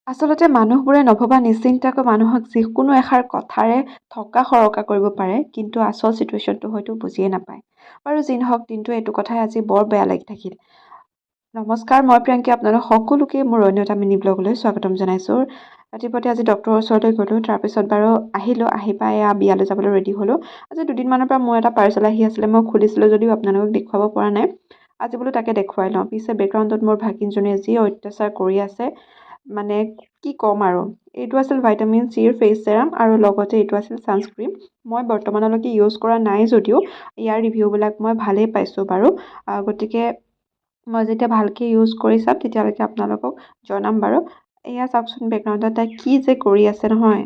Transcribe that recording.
আচলতে মানুহবোৰে নভবা নিশ্চিন্তাকৈ মানুহক যিকোনো এষাৰ কথাৰে থক্কা সৰকা কৰিব পাৰে, কিন্তু আচল চিটুৱেশ্যনটো হয়তো বুজিয়ে নাপায়। বাৰু যি নহওক, দিনটো এইটো কথাই আজি বৰ বেয়া লাগি থাকিল। নমস্কাৰ, মই প্ৰিয়ংকী, আপোনালোক সকলোকে মোৰ অন্য এটা মিনি ব্লগলৈ স্বাগতম জনাইছোঁ। ৰাতিপুৱাতে আজি ডক্টৰৰ ওচৰলৈ গ'লোঁ, তাৰপিছত বাৰু আহিলোঁ, আহি পাই এয়া বিয়ালৈ যাবলৈ ৰেডি হ'লোঁ। আজি দুদিনমানৰ পৰা মোৰ এটা পাৰ্চেল আহি আছিলে, মই খুলিছিলোঁ যদিও আপোনালোকক দেখুৱাব পৰা নাই। আজি বোলো তাকে দেখুৱাই লওঁ। পিছে বেকগ্ৰাউণ্ডত মোৰ ভাগিনজনীয়ে যি অত্যাচাৰ কৰি আছে, মানে কি ক'ম আৰু। এইটো আছিল ভাইটামিন চিৰ ফেচ চেৰাম আৰু লগতে এইটো আছিল ছানস্ক্ৰীম। মই বৰ্তমানলৈকে ইউজ কৰা নাই যদিও ইয়াৰ ৰিভিউবিলাক মই ভালেই পাইছোঁ বাৰু। গতিকে মই যেতিয়া ভালকৈ ইউজ কৰি চাম তেতিয়ালৈকে আপোনালোকক জনাম বাৰু। এয়া চাওকচোন বেকগ্ৰাউণ্ডত তাই কি যে কৰি আছে নহয়।